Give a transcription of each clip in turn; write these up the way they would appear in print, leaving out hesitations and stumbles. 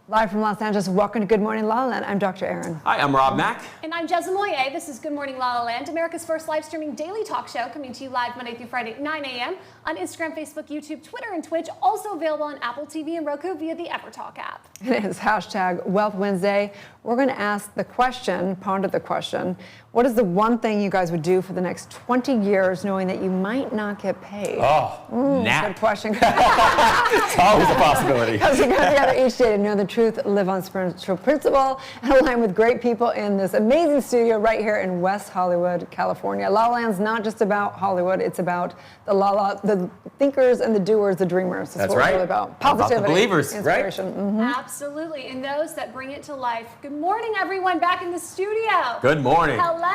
Live from Los Angeles, welcome to Good Morning LaLa Land. I'm Dr. Erin. Hi, I'm Rob Mack. And I'm Jezza Moyer. This is Good Morning LaLa Land, America's first live streaming daily talk show, coming to you live Monday through Friday at 9 a.m. on Instagram, Facebook, YouTube, Twitter, and Twitch. Also available on Apple TV and Roku via the EverTalk app. It is hashtag Wealth Wednesday. We're going to ask the question, ponder the question, what is the one thing you guys would do for the next 20 years knowing that you might not get paid? Nap. Good question. It's always a possibility. Because we come together each day to know the truth, live on spiritual principle, and align with great people in this amazing studio right here in West Hollywood, California. LaLa Land's not just about Hollywood, it's about the thinkers and the doers, the dreamers. That's what right. We're really about. Positivity, about the believers, inspiration. right? Mm-hmm. Absolutely. And those that bring it to life. Good morning, everyone, back in the studio. Good morning. Hello.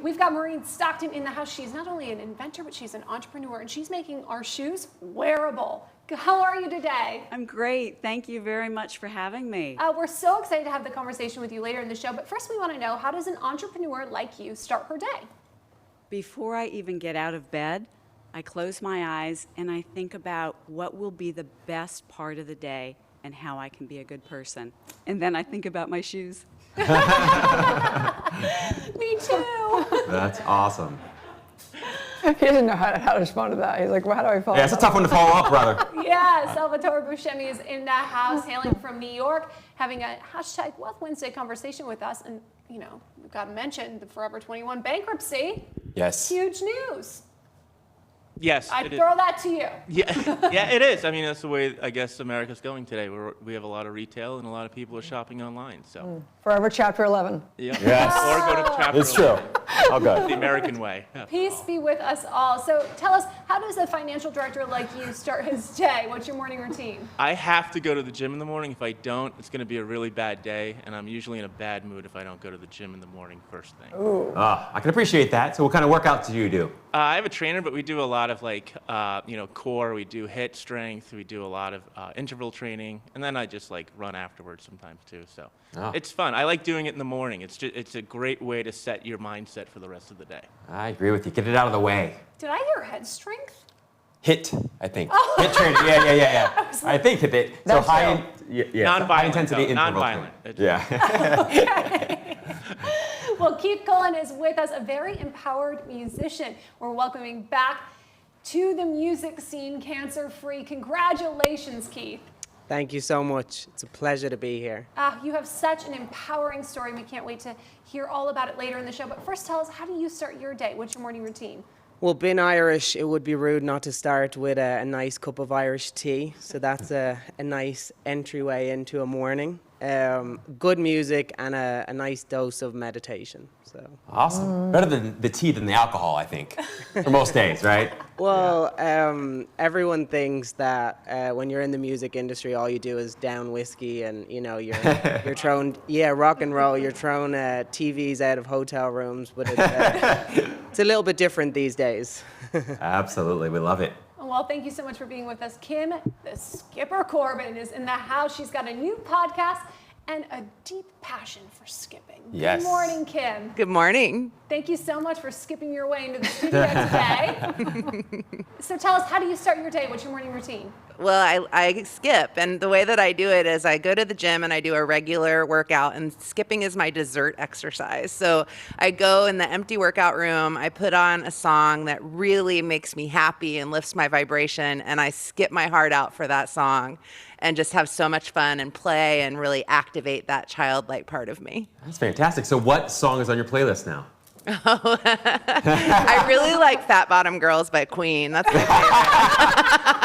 We've got Maureen Stockton in the house. She's not only an inventor, but she's an entrepreneur, and she's making our shoes wearable. How are you today? I'm great. Thank you very much for having me. We're so excited to have the conversation with you later in the show, but first we want to know, how does an entrepreneur like you start her day? Before I even get out of bed, I close my eyes and I think about what will be the best part of the day and how I can be a good person. And then I think about my shoes. Me too. That's awesome. He didn't know how to respond to that. He's like, well, how do I follow Yeah, it's a tough one to follow up, brother. Yeah, Salvatore Buscemi is in the house, hailing from New York, having a hashtag Wealth Wednesday conversation with us. And, you know, we've got to mention the Forever 21 bankruptcy. Yes. Huge news. Yes, I'd it is. throw that to you. Yeah, it is. I mean, that's the way I guess America's going today. We have a lot of retail and a lot of people are shopping online. So Forever Chapter 11. yeah, Yes. or go to chapter. It's true. 11, Oh, the good. American way. Yeah. Peace be with us all. So tell us, how does a financial director like you start his day? What's your morning routine? I have to go to the gym in the morning. If I don't, it's going to be a really bad day, and I'm usually in a bad mood if I don't go to the gym in the morning first thing. I can appreciate that. So what kind of workouts do you do? I have a trainer, but we do a lot of core. We do HIIT strength. We do a lot of interval training, and then I just run afterwards sometimes too. So it's fun. I like doing it in the morning. It's a great way to set your mindset for the rest of the day. I agree with you. Get it out of the way. Did I hear head strength? HIIT, I think. HIIT training. Yeah. I think HIIT. So That's Non-violent, high intensity though. interval Non-violent. training. Yeah. Well, Keith Cullen is with us, a very empowered musician. We're welcoming back to the music scene, cancer-free. Congratulations, Keith. Thank you so much. It's a pleasure to be here. You have such an empowering story. We can't wait to hear all about it later in the show. But first, tell us, how do you start your day? What's your morning routine? Well, being Irish, it would be rude not to start with a nice cup of Irish tea. So that's a nice entryway into a morning. Good music and a nice dose of meditation. So. Awesome. Better than the tea than the alcohol, I think, for most days, right? Well, everyone thinks that when you're in the music industry, all you do is down whiskey and, you're throwing, rock and roll, you're throwing TVs out of hotel rooms, but it's a little bit different these days. Absolutely. We love it. Well, thank you so much for being with us. Kim, the Skipper Corbin, is in the house. She's got a new podcast and a deep passion for skipping. Yes. Good morning, Kim. Good morning. Thank you so much for skipping your way into the studio today. So tell us, how do you start your day? What's your morning routine? Well, I skip, and the way that I do it is I go to the gym and I do a regular workout, and skipping is my dessert exercise. So I go in the empty workout room, I put on a song that really makes me happy and lifts my vibration, and I skip my heart out for that song and just have so much fun and play and really activate that childlike part of me. That's fantastic. So what song is on your playlist now? I really like Fat Bottom Girls by Queen. That's my favorite.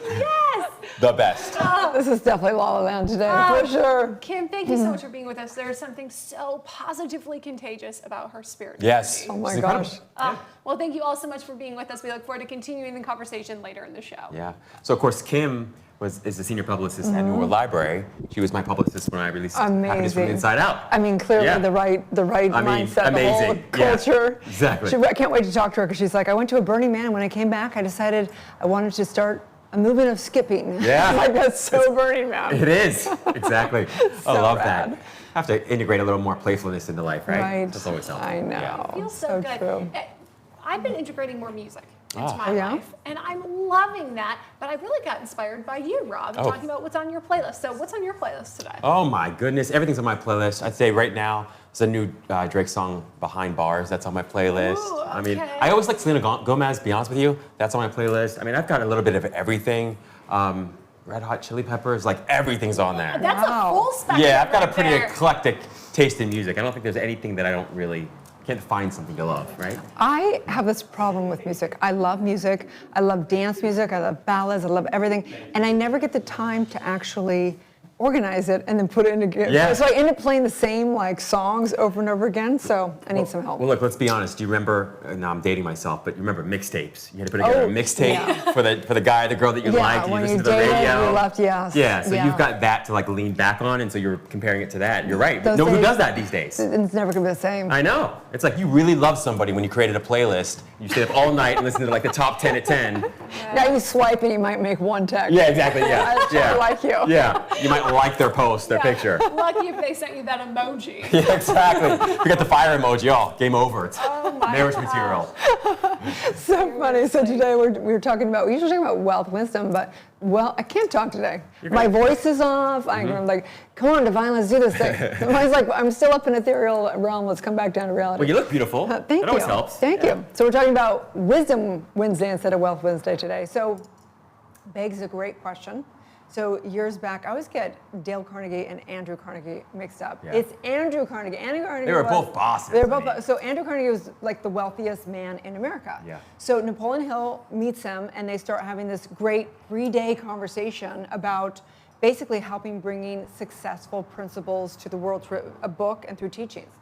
Yes! The best. This is definitely LaLa Land today, for sure. Kim, thank you so much for being with us. There's something so positively contagious about her spirit. Yes. Oh my It's incredible. gosh. Well, thank you all so much for being with us. We look forward to continuing the conversation later in the show. Yeah. So of course Kim is the senior publicist at New World Library. She was my publicist when I released Happiness from the Amazing. Inside Out. I mean, clearly Yeah. the right mindset, amazing. the whole culture. Yeah, exactly. I can't wait to talk to her because she's like, I went to a Burning Man. When I came back, I decided I wanted to start a movement of skipping. Yeah. I'm like, that's so Burning Man. It is. Exactly. I love rad. that. Have to integrate a little more playfulness into life, right? Right. That's always helpful. I know. Yeah. Feels so good. true. I've been integrating more music. into my life. And I'm loving that. But I really got inspired by you, Rob, talking about what's on your playlist. So what's on your playlist today? Oh my goodness, everything's on my playlist. I'd say right now, it's a new Drake song, Behind Bars, that's on my playlist. Ooh, okay. I mean, I always like Selena Gomez, be honest with you. That's on my playlist. I mean, I've got a little bit of everything. Red Hot Chili Peppers, like everything's on there. That's a full spectrum. Yeah, I've got a right pretty there. eclectic taste in music. I don't think there's anything that I can't find something to love, right? I have this problem with music. I love music. I love dance music. I love ballads. I love everything. And I never get the time to actually organize it and then put it in a Yeah. So I end up playing the same like songs over and over again. So I need some help. Well, look, let's be honest. Do you remember, now I'm dating myself, but you remember mixtapes? You had to put together a mixtape for the guy, the girl that you liked, and you when listened you to the dated, radio. you left, yes. Yeah, so you've got that to like lean back on, and so you're comparing it to that. You're right. Those No, who days- does that these days? It's never gonna be the same. I know. It's like you really love somebody when you created a playlist. You stayed up all night and listened to like the top 10 at 10. Now you swipe and you might make one text. Yeah, exactly. Yeah. I like you. Yeah. You might like their post, their picture. Lucky if they sent you that emoji. Yeah, exactly. You got the fire emoji. Oh, game over. It's my marriage material. So funny. So today we were talking about, we usually talk about wealth, wisdom, but I can't talk today. My voice is off. I'm like, come on, Divine, let's do this thing. Mine's like, I'm still up in ethereal realm. Let's come back down to reality. Well, you look beautiful. Thank That you. always helps. Thank you. So we're talking about Wisdom Wednesday instead of Wealth Wednesday today. So begs a great question. So years back, I always get Dale Carnegie and Andrew Carnegie mixed up. Yeah. It's Andrew Carnegie. Andrew Carnegie They were both bosses. They were I both. mean. So Andrew Carnegie was like the wealthiest man in America. Yeah. So Napoleon Hill meets him, and they start having this great 3-day conversation about basically helping bringing successful principles to the world through a book and through teachings.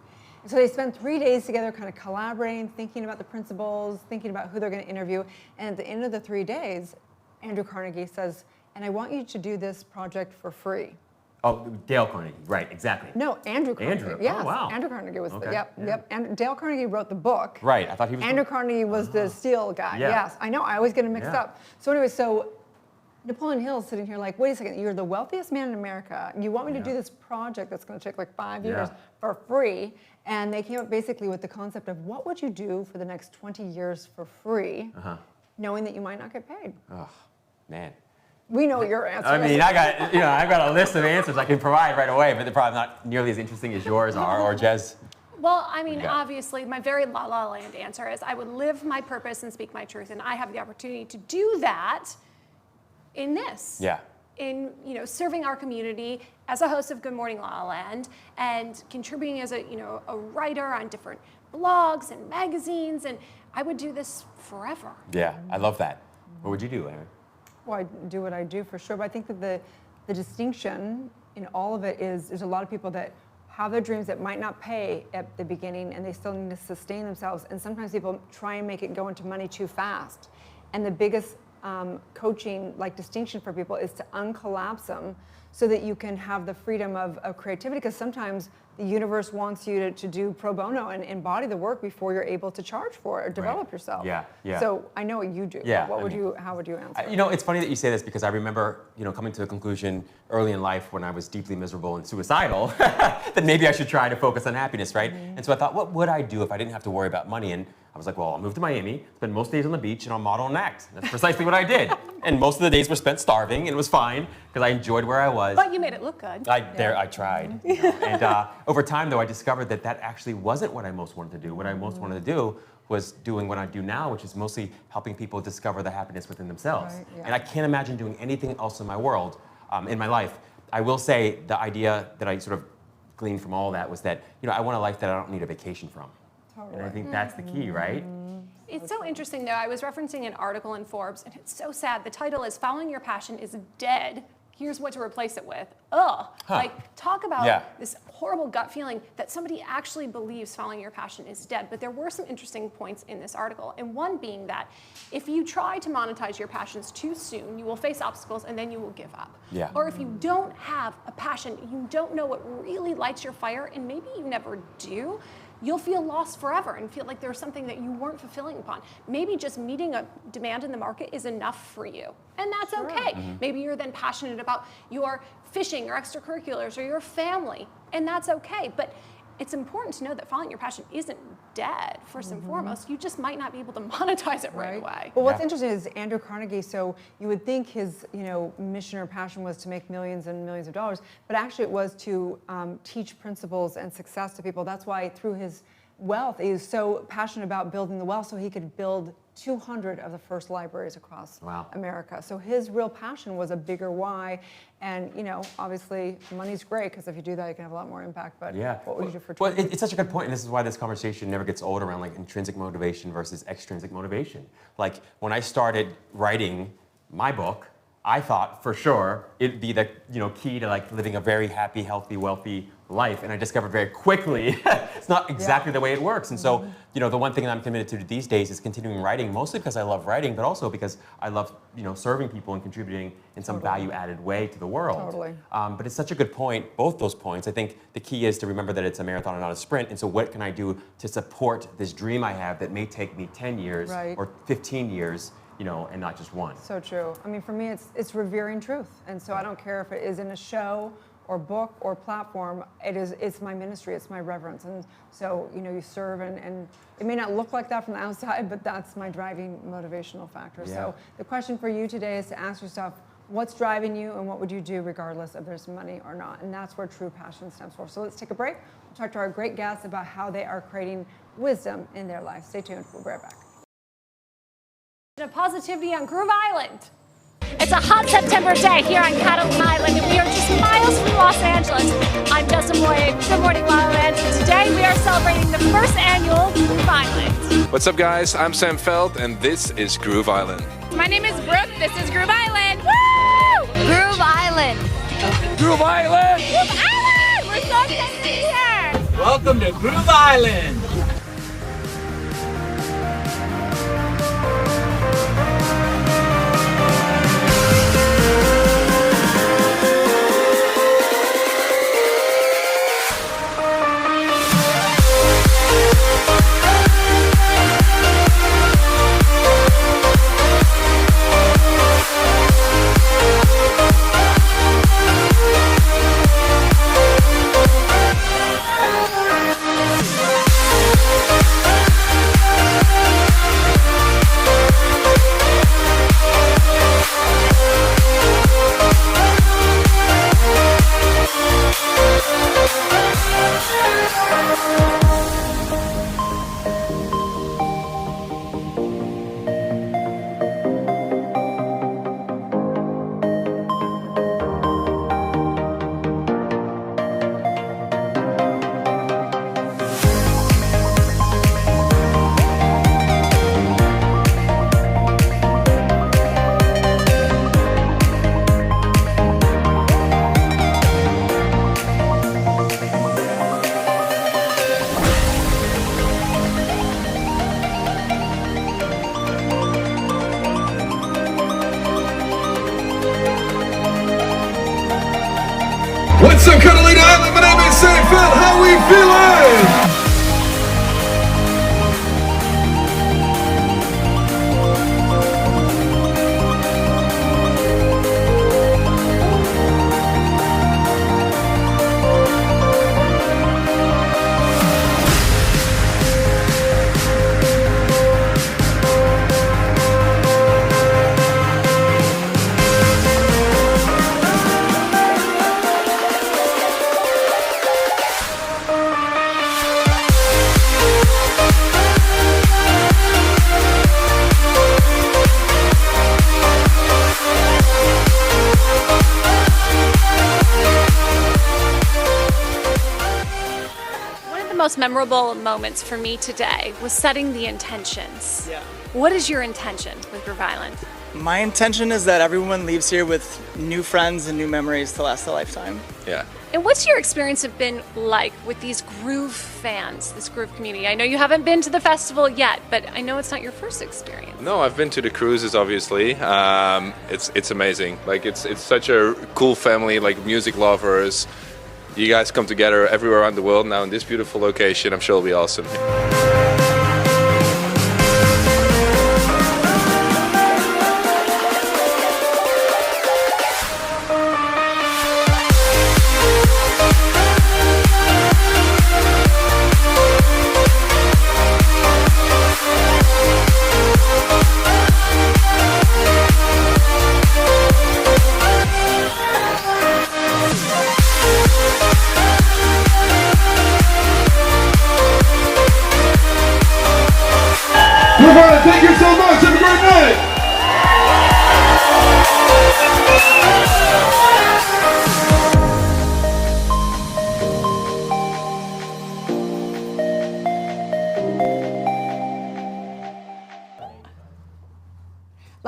And so they spend 3 days together, kind of collaborating, thinking about the principles, thinking about who they're going to interview. And at the end of the 3 days, Andrew Carnegie says, and I want you to do this project for free. Oh, Dale Carnegie. Right, exactly. No, Andrew Carnegie. Andrew. Yes, Oh, wow. Andrew Carnegie was Okay. Yep. And Dale Carnegie wrote the book. Right, I thought he was. Andrew Carnegie was the steel guy. Yeah. Yes, I know. I always get them mixed Yeah. up. So anyway, so Napoleon Hill is sitting here like, wait a second, you're the wealthiest man in America. You want me to do this project that's going to take like 5 years for free? And they came up basically with the concept of what would you do for the next 20 years for free, knowing that you might not get paid? Oh, man. We know your answer. I mean, I've got a list of answers I can provide right away, but they're probably not nearly as interesting as yours are, or Jez. Well, I mean, Yeah. obviously, my very La Land answer is I would live my purpose and speak my truth, and I have the opportunity to do that in this. Yeah. In serving our community as a host of Good Morning La Land and contributing as a writer on different blogs and magazines, and I would do this forever. Yeah, I love that. What would you do, Erin? Well, I do what I do for sure, but I think that the distinction in all of it is there's a lot of people that have their dreams that might not pay at the beginning, and they still need to sustain themselves. And sometimes people try and make it go into money too fast. And the biggest coaching distinction for people is to uncollapse them so that you can have the freedom of creativity, because sometimes the universe wants you to do pro bono and embody the work before you're able to charge for it or develop yourself. Yeah. So I know what you do. Yeah, How would you answer? It's funny that you say this, because I remember, coming to the conclusion early in life when I was deeply miserable and suicidal that maybe I should try to focus on happiness, right? Mm-hmm. And so I thought, what would I do if I didn't have to worry about money? And I was like, well, I'll move to Miami, spend most days on the beach, and I'll model and act. That's precisely what I did. And most of the days were spent starving, and it was fine because I enjoyed where I was. But you made it look good. I tried. And over time, though, I discovered that actually wasn't what I most wanted to do. What I most wanted to do was doing what I do now, which is mostly helping people discover the happiness within themselves. Right, yeah. And I can't imagine doing anything else in my world, in my life. I will say the idea that I sort of gleaned from all that was that, I want a life that I don't need a vacation from. Totally. And I think that's the key, right? It's so interesting, though. I was referencing an article in Forbes, and it's so sad. The title is Following Your Passion is Dead. Here's what to replace it with. Ugh. Talk about this horrible gut feeling that somebody actually believes following your passion is dead. But there were some interesting points in this article, and one being that if you try to monetize your passions too soon, you will face obstacles and then you will give up. Yeah. Or if you don't have a passion, you don't know what really lights your fire, and maybe you never do, you'll feel lost forever and feel like there's something that you weren't fulfilling upon. Maybe just meeting a demand in the market is enough for you, and that's okay. Maybe you're then passionate about your fishing or extracurriculars or your family, and that's okay. But it's important to know that following your passion isn't dead, first and foremost. You just might not be able to monetize it right away. Well, what's interesting is Andrew Carnegie, so you would think his mission or passion was to make millions and millions of dollars, but actually it was to teach principles and success to people. That's why through his wealth, he was so passionate about building the wealth so he could build 200 of the first libraries across America. So his real passion was a bigger why. And, obviously money's great because if you do that, you can have a lot more impact. But what would you do for Well, it's such a good point, and this is why this conversation never gets old around like intrinsic motivation versus extrinsic motivation. Like when I started writing my book, I thought for sure it'd be the key to like living a very happy, healthy, wealthy life, and I discovered very quickly it's not exactly the way it works. And so, the one thing that I'm committed to these days is continuing writing, mostly because I love writing, but also because I love serving people and contributing in some value-added way to the world. Totally. But it's such a good point, both those points. I think the key is to remember that it's a marathon and not a sprint. And so, what can I do to support this dream I have that may take me 10 years or 15 years? And not just one. So true. I mean, for me, it's revering truth, and so I don't care if it is in a show or book or platform. It's my ministry. It's my reverence, and so you serve, and it may not look like that from the outside, but that's my driving motivational factor. Yeah. So the question for you today is to ask yourself, what's driving you, and what would you do regardless if there's money or not? And that's where true passion stems from. So let's take a break. We'll talk to our great guests about how they are creating wisdom in their life. Stay tuned. We'll be right back. Of positivity on Groove Island. It's a hot September day here on Catalan Island, and we are just miles from Los Angeles. I'm Justin Moy. Good morning, LaLa Land. Today we are celebrating the first annual Groove Island. What's up, guys? I'm Sam Feld, and this is Groove Island. My name is Brooke. This is Groove Island. Woo! Groove Island. Groove Island! Groove Island! We're so excited to be here. Welcome to Groove Island. What's up, Catalina Island? My name is Sam Feld. How we feeling? Most memorable moments for me today was setting the intentions. Yeah. What is your intention with Groove Island? My intention is that everyone leaves here with new friends and new memories to last a lifetime. Yeah. And what's your experience have been like with these Groove fans, this Groove community? I know you haven't been to the festival yet, but I know it's not your first experience. No, I've been to the cruises, obviously. It's amazing. Like it's such a cool family, like music lovers. You guys come together everywhere around the world now in this beautiful location. I'm sure it'll be awesome.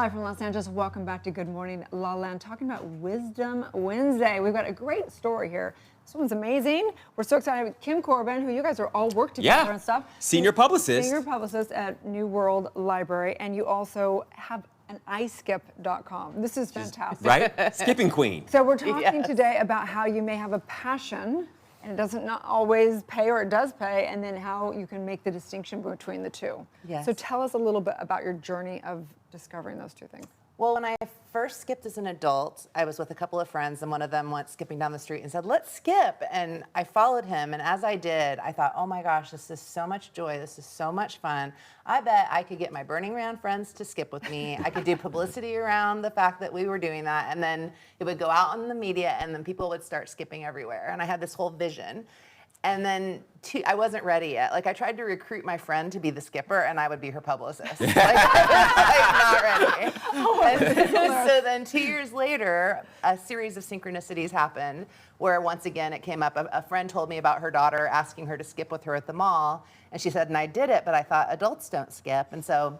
live from Los Angeles. Welcome back to Good Morning LaLa, talking about Wisdom Wednesday. We've got a great story here. This one's amazing. We're so excited with Kim Corbin, who you guys are all work together and stuff. Senior publicist. Senior publicist at New World Library, and you also have an iskip.com. This is fantastic. Right? Skipping queen. So we're talking today about how you may have a passion, and it doesn't not always pay, or it does pay, and then how you can make the distinction between the two. Yes. So tell us a little bit about your journey of discovering those two things. Well, when I first skipped as an adult, I was with a couple of friends, and one of them went skipping down the street and said, "Let's skip." And I followed him, and as I did, I thought, oh my gosh, this is so much joy. This is so much fun. I bet I could get my Burning Man friends to skip with me. I could do publicity around the fact that we were doing that, and then it would go out in the media, and then people would start skipping everywhere. And I had this whole vision. And then I wasn't ready yet. Like, I tried to recruit my friend to be the skipper, and I would be her publicist. Like, I was not ready. So then 2 years later, a series of synchronicities happened where once again it came up. A friend told me about her daughter asking her to skip with her at the mall. And she said, and I did it, but I thought adults don't skip. And so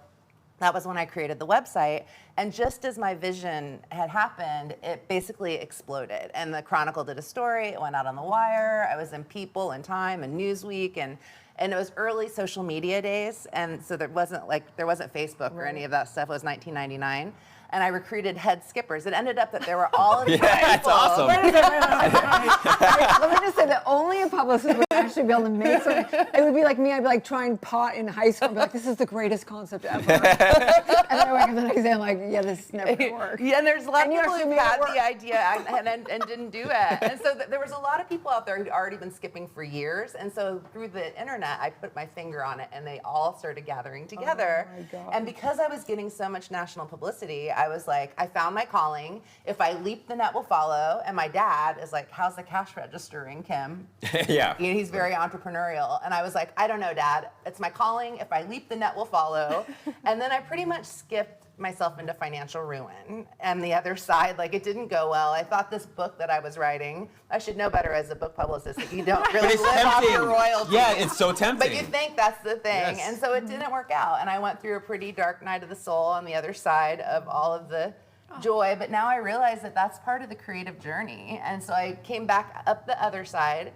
that was when I created the website. And just as my vision had happened, it basically exploded. And the Chronicle did a story, it went out on the wire. I was in People and Time and Newsweek, and it was early social media days. And so there wasn't Facebook or any of that stuff. It was 1999. And I recruited head skippers. It ended up that there were all of these people. That's awesome. Wait a second. Let me just say that only a publicist would actually be able to make something. It would be like me. I'd be like trying pot in high school. I'd be like, this is the greatest concept ever. And then I wake up the next day, I'm like, yeah, this never gonna work. Yeah, and there's a lot of people who had work. the idea and didn't do it. And so there was a lot of people out there who'd already been skipping for years. And so through the internet, I put my finger on it, and they all started gathering together. Oh my God. And because I was getting so much national publicity, I was like, I found my calling. If I leap, the net will follow. And my dad is like, how's the cash registering, Kim? Yeah. You know, he's very entrepreneurial. And I was like, I don't know, Dad. It's my calling. If I leap, the net will follow. And then I pretty much skipped myself into financial ruin. And the other side, like, it didn't go well. I thought this book that I was writing, I should know better as a book publicist, that you don't really live off your royalties. Yeah, it's so tempting. But you think that's the thing. Yes. And so it didn't work out. And I went through a pretty dark night of the soul on the other side of all of the joy. But now I realize that that's part of the creative journey. And so I came back up the other side.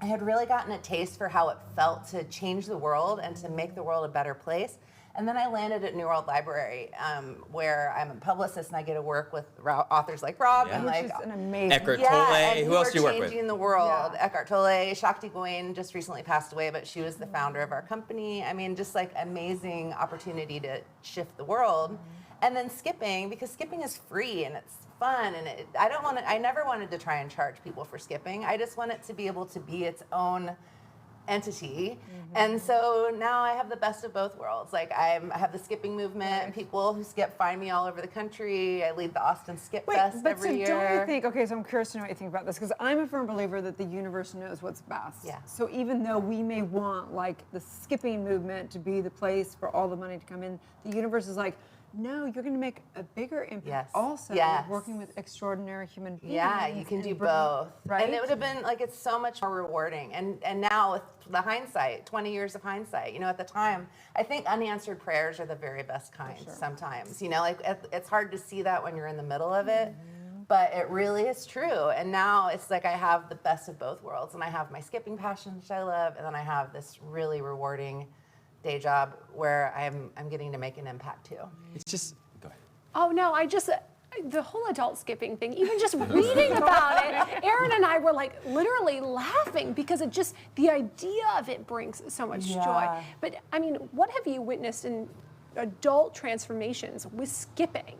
I had really gotten a taste for how it felt to change the world and to make the world a better place. And then I landed at New World Library, where I'm a publicist, and I get to work with authors like Rob and Which like is an amazing. Eckhart Tolle. Who else do you work with? Changing the world. Yeah. Eckhart Tolle, Shakti Gawain just recently passed away, but she was the founder of our company. I mean, just like amazing opportunity to shift the world. And then skipping, because skipping is free and it's fun, and I never wanted to try and charge people for skipping. I just want it to be able to be its own entity. And so now I have the best of both worlds. Like, I have the skipping movement, and people who skip find me all over the country. I lead the Austin Skip Fest every year. Don't you think, okay, so I'm curious to know what you think about this, because I'm a firm believer that the universe knows what's best. Yeah. So even though we may want like the skipping movement to be the place for all the money to come in, the universe is like, no, you're going to make a bigger impact also working with extraordinary human beings. Yeah, you can do both. Right? And it would have been like, it's so much more rewarding. And now with the hindsight, 20 years of hindsight, you know, at the time, I think unanswered prayers are the very best kind sometimes. You know, like it's hard to see that when you're in the middle of it. But it really is true. And now it's like I have the best of both worlds. And I have my skipping passion, which I love, and then I have this really rewarding day job where I'm getting to make an impact too. It's just, go ahead. Oh no, the whole adult skipping thing, even just reading about it, Erin and I were like literally laughing because the idea of it brings so much joy. But I mean, what have you witnessed in adult transformations with skipping?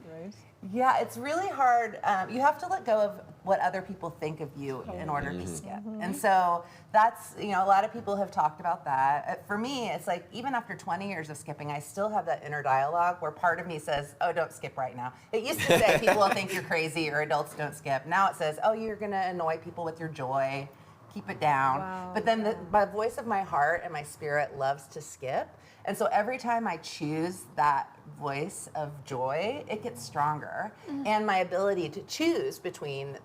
Yeah, it's really hard. You have to let go of what other people think of you in order to skip. And so that's, you know, a lot of people have talked about that. For me, it's like, even after 20 years of skipping, I still have that inner dialogue where part of me says, oh, don't skip right now. It used to say people will think you're crazy or adults don't skip. Now it says, oh, you're going to annoy people with your joy. Keep it down. Wow. But then my voice of my heart and my spirit loves to skip. And so every time I choose that voice of joy, it gets stronger. And my ability to choose between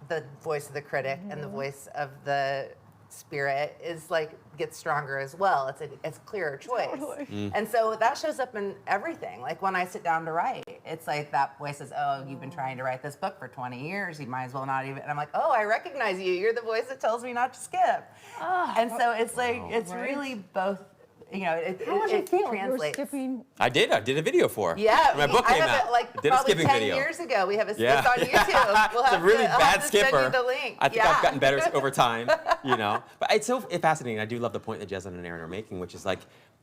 the voice of the critic and the voice of the spirit is like gets stronger as well. It's a clearer choice. Totally. And so that shows up in everything. Like when I sit down to write, it's like that voice says, oh, you've been trying to write this book for 20 years. You might as well not even. And I'm like, oh, I recognize you. You're the voice that tells me not to skip. And so it's like, it's really both, you know, How was it feel? You were translates. skipping. I did a video for. Yeah, my book I came have out. it like did a probably skipping 10 video. years ago. We have a Yeah. it's on YouTube. We'll It's a have really to, I'll bad have to send skipper. you the link. I think yeah. I've gotten better over time, you know. But it's so fascinating. I do love the point that Jessamine and Erin are making, which is like,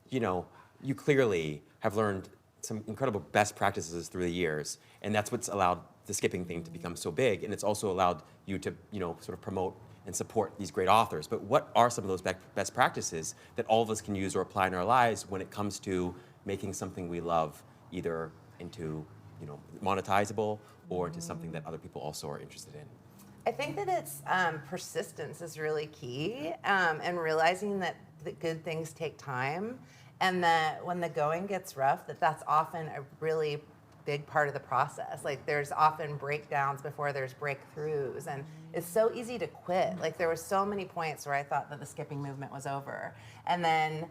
you know, you clearly have learned some incredible best practices through the years, and that's what's allowed the skipping thing to become so big, and it's also allowed you to, you know, sort of promote and support these great authors. But what are some of those best practices that all of us can use or apply in our lives when it comes to making something we love either into, you know, monetizable or into something that other people also are interested in? I think that it's persistence is really key, and realizing that good things take time, and that when the going gets rough, that's often a really big part of the process. Like there's often breakdowns before there's breakthroughs, and it's so easy to quit. Like there were so many points where I thought that the skipping movement was over, and then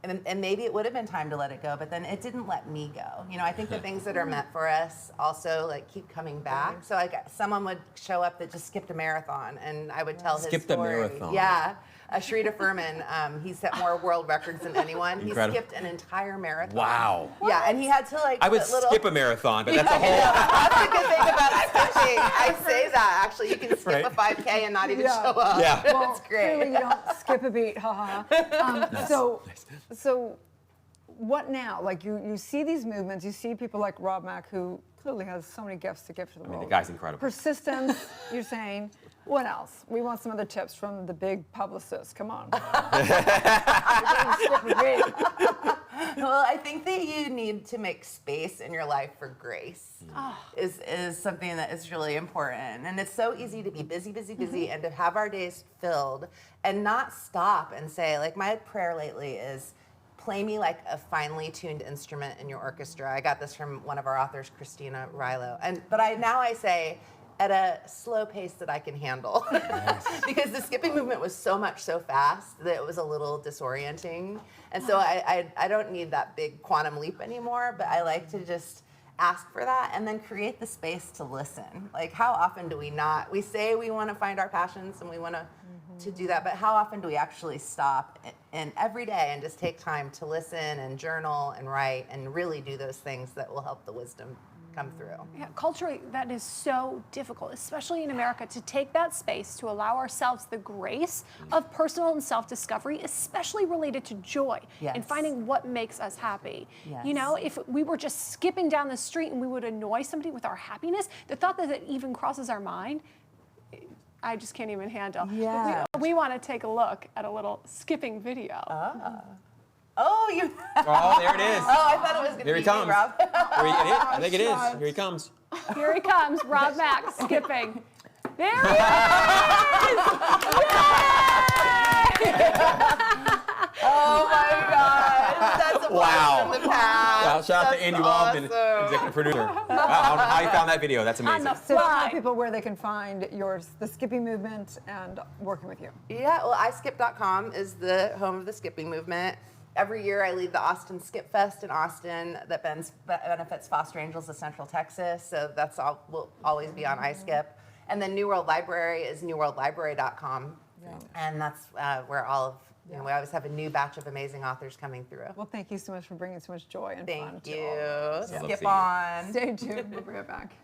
and maybe it would have been time to let it go, but then it didn't let me go. You know, I think the things that are meant for us also like keep coming back. So like someone would show up that just skipped a marathon, and I would tell his story. Skipped a marathon. Yeah. Shrita Furman, he set more world records than anyone. Incredible. He skipped an entire marathon. Wow. Yeah, and he had to like I would put little... skip a marathon, but that's a whole. That's the good thing about skipping. I say that actually, you can skip Right. a 5K and not even Yeah. show up. Yeah. Well, That's great. clearly you don't skip a beat, haha. So what now? Like you see these movements, you see people like Rob Mack, who clearly has so many gifts to give to the I mean, world. the guy's incredible. Persistence, you're saying. What else? We want some other tips from the big publicist. Come on. Well, I think that you need to make space in your life for grace. Is something that is really important. And it's so easy to be busy, and to have our days filled and not stop and say, like my prayer lately is, play me like a finely tuned instrument in your orchestra. I got this from one of our authors, Christina Rilo. But I say, at a slow pace that I can handle. Because the skipping movement was so fast that it was a little disorienting. And so I don't need that big quantum leap anymore, but I like to just ask for that and then create the space to listen. Like how often do we not, we say we want to find our passions and we want to do that, but how often do we actually stop and every day and just take time to listen and journal and write and really do those things that will help the wisdom come through. Yeah, culturally, that is so difficult, especially in America, to take that space to allow ourselves the grace of personal and self-discovery, especially related to joy and finding what makes us happy. Yes. You know, if we were just skipping down the street and we would annoy somebody with our happiness, the thought that it even crosses our mind, I just can't even handle. Yeah. We want to take a look at a little skipping video. Oh, you. Oh, there it is. Oh, I thought it was going to be Here he you, comes. Rob. I think it is. Here he comes. Here he comes, Rob Mack skipping. There he is! Oh my gosh, that's a blast from the past. Wow, shout out to Andy Waldman, executive producer. Wow, I don't know how you found that video. That's amazing. So tell people where they can find the skipping movement and working with you. Yeah, well, iskip.com is the home of the skipping movement. Every year I lead the Austin Skip Fest in Austin that benefits Foster Angels of Central Texas. So that's all will always be on iSkip. And then New World Library is newworldlibrary.com. And that's where all of, we always have a new batch of amazing authors coming through. Well, thank you so much for bringing so much joy and fun Thank you. to all of us. Skip on. Stay tuned. We'll be right back.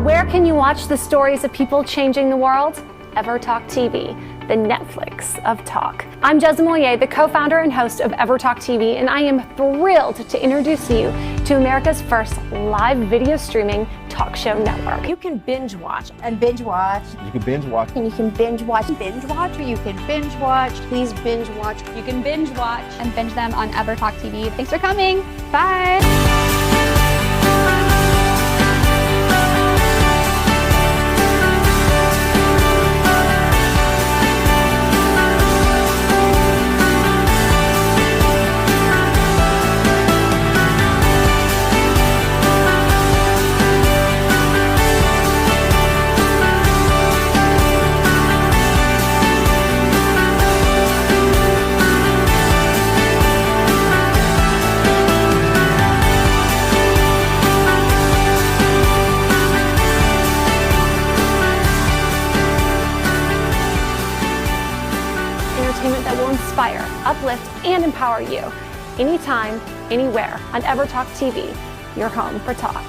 Where can you watch the stories of people changing the world? EverTalk TV, the Netflix of talk. I'm Jessamine Moyer, the co-founder and host of EverTalk TV, and I am thrilled to introduce you to America's first live video streaming talk show network. You can binge watch and binge watch. You can binge watch. And you can binge watch. Binge watch, or you can binge watch. Please binge watch. You can binge watch and binge them on EverTalk TV. Thanks for coming. Bye. inspire, uplift, and empower you. Anytime, anywhere on EverTalk TV, your home for talk.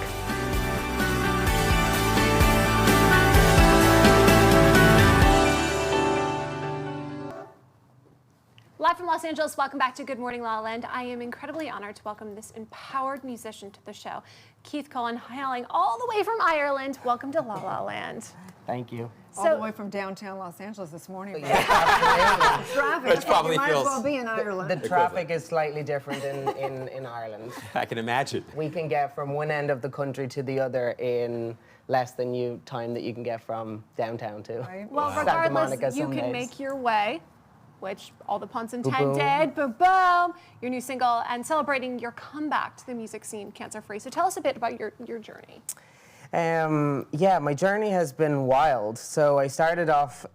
Live from Los Angeles, welcome back to Good Morning La La Land. I am incredibly honored to welcome this empowered musician to the show, Keith Cullen, hailing all the way from Ireland. Welcome to La La Land. Thank you. All the way from downtown Los Angeles this morning. Yeah, Traffic. Which probably you might feels- as well be in Ireland. the traffic is slightly different in Ireland. I can imagine. We can get from one end of the country to the other in less than time that you can get from downtown to Well, Santa regardless, Monica you some can days. make your way, which all the puns Boom, intended, boom, boom, your new single, and celebrating your comeback to the music scene, cancer-free. So tell us a bit about your journey. Yeah, my journey has been wild. So I started off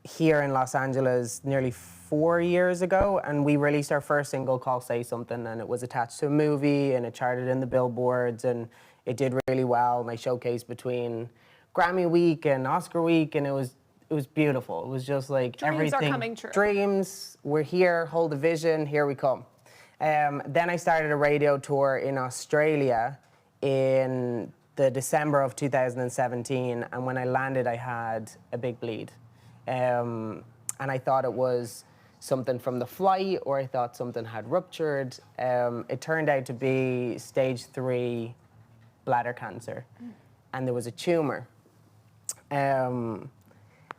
here in Los Angeles nearly 4 years ago, and we released our first single called Say Something, and it was attached to a movie, and it charted in the billboards, and it did really well, and I showcased between Grammy Week and Oscar Week, and it was beautiful. It was just like Dreams everything. are coming true. Dreams, we're here, hold the vision, here we come. Then I started a radio tour in Australia in the December of 2017, and when I landed, I had a big bleed. And I thought it was something from the flight, or I thought something had ruptured. It turned out to be stage 3 bladder cancer, and there was a tumor.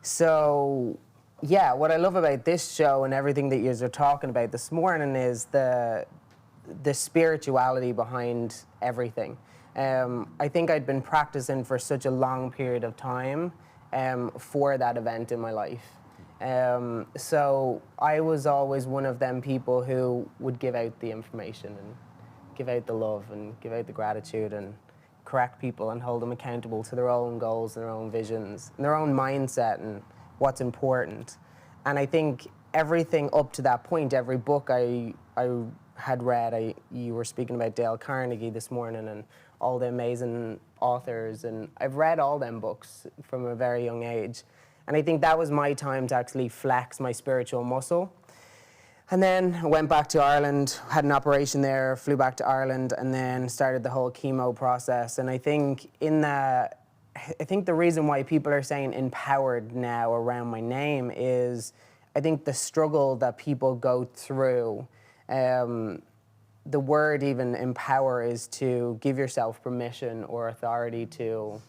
So, yeah, what I love about this show and everything that you are talking about this morning is the spirituality behind everything. I think I'd been practicing for such a long period of time for that event in my life. So I was always one of them people who would give out the information and give out the love and give out the gratitude and correct people and hold them accountable to their own goals and their own visions and their own mindset and what's important. And I think everything up to that point, every book I had read, you were speaking about Dale Carnegie this morning and all the amazing authors, and I've read all them books from a very young age. And I think that was my time to actually flex my spiritual muscle. And then I went back to Ireland, had an operation there, flew back to Ireland, and then started the whole chemo process. And I think the reason why people are saying empowered now around my name is I think the struggle that people go through. The word even empower is to give yourself permission or authority to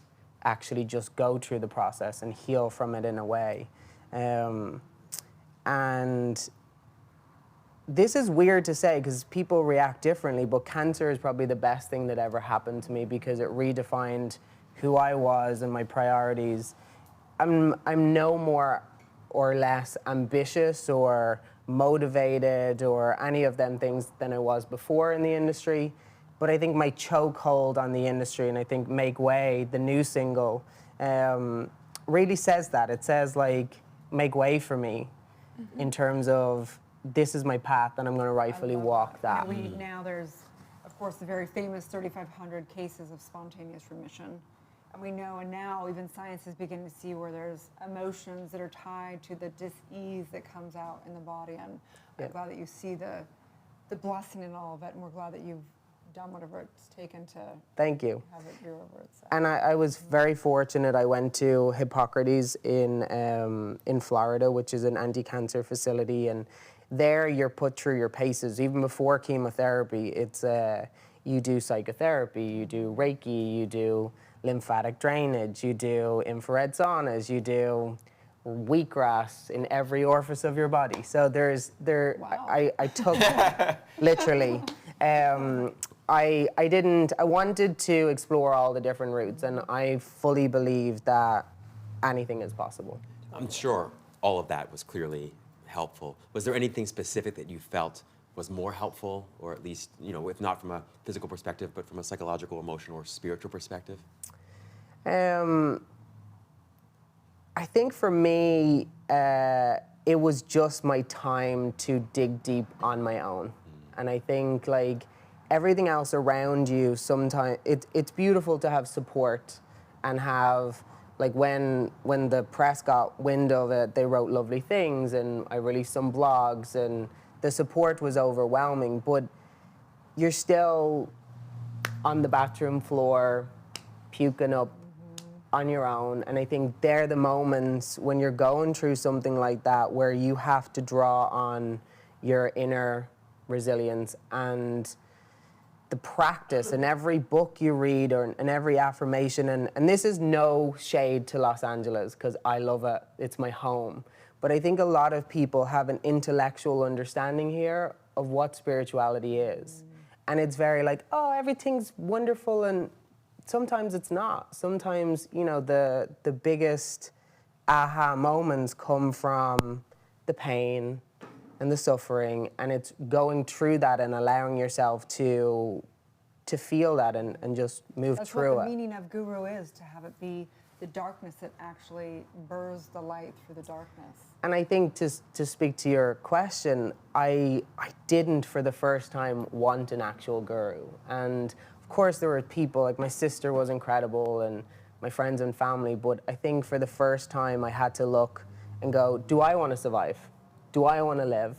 actually just go through the process and heal from it in a way. And this is weird to say because people react differently, but cancer is probably the best thing that ever happened to me because it redefined who I was and my priorities. I'm no more or less ambitious or motivated or any of them things than I was before in the industry. But I think my chokehold on the industry, and I think Make Way, the new single, really says that. It says, like, make way for me in terms of this is my path and I'm going to rightfully walk that. Now there's, of course, the very famous 3,500 cases of spontaneous remission. And we know, and now even science is beginning to see where there's emotions that are tied to the dis-ease that comes out in the body. And I'm glad that you see the blessing in all of it, and we're glad that you've done whatever it's taken to Thank you. have it be over it. So. And I was very fortunate. I went to Hippocrates in Florida, which is an anti-cancer facility, and there you're put through your paces. Even before chemotherapy, it's you do psychotherapy, you do Reiki, you do lymphatic drainage, you do infrared saunas, you do wheatgrass in every orifice of your body. So Wow. I took literally. I wanted to explore all the different routes, and I fully believe that anything is possible. I'm sure all of that was clearly helpful. Was there anything specific that you felt was more helpful, or at least, if not from a physical perspective, but from a psychological, emotional, or spiritual perspective? I think for me, it was just my time to dig deep on my own. And I think, like, everything else around you, sometimes it's beautiful to have support and have Like when the press got wind of it, they wrote lovely things, and I released some blogs, and the support was overwhelming. But you're still on the bathroom floor, puking up on your own. And I think they're the moments when you're going through something like that where you have to draw on your inner resilience and the practice. And every book you read and every affirmation, and this is no shade to Los Angeles, because I love it, it's my home. But I think a lot of people have an intellectual understanding here of what spirituality is. And it's very like, oh, everything's wonderful, and sometimes it's not. Sometimes, you know, the biggest aha moments come from the pain and the suffering, and it's going through that and allowing yourself to feel that and just move through it. That's what the meaning of guru is, to have it be the darkness that actually burrs the light through the darkness. And I think to speak to your question, I didn't for the first time want an actual guru. And of course there were people, like my sister was incredible and my friends and family, but I think for the first time I had to look and go, do I want to survive? Do I want to live?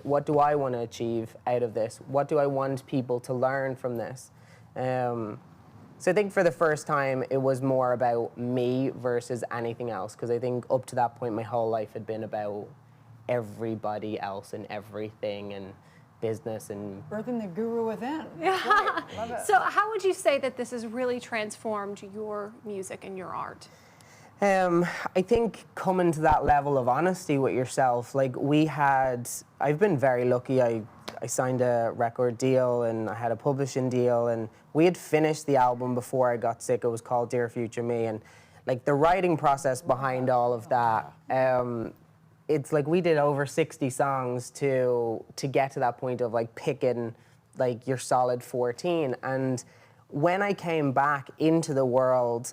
What do I want to achieve out of this? What do I want people to learn from this? So I think for the first time, it was more about me versus anything else, because I think up to that point, my whole life had been about everybody else and everything and business and... Birthing the guru within. Yeah. Great. Love it. So how would you say that this has really transformed your music and your art? I think coming to that level of honesty with yourself, like I've been very lucky. I signed a record deal and I had a publishing deal, and we had finished the album before I got sick. It was called Dear Future Me, and like the writing process behind all of that, it's like we did over 60 songs to get to that point of like picking like your solid 14. And when I came back into the world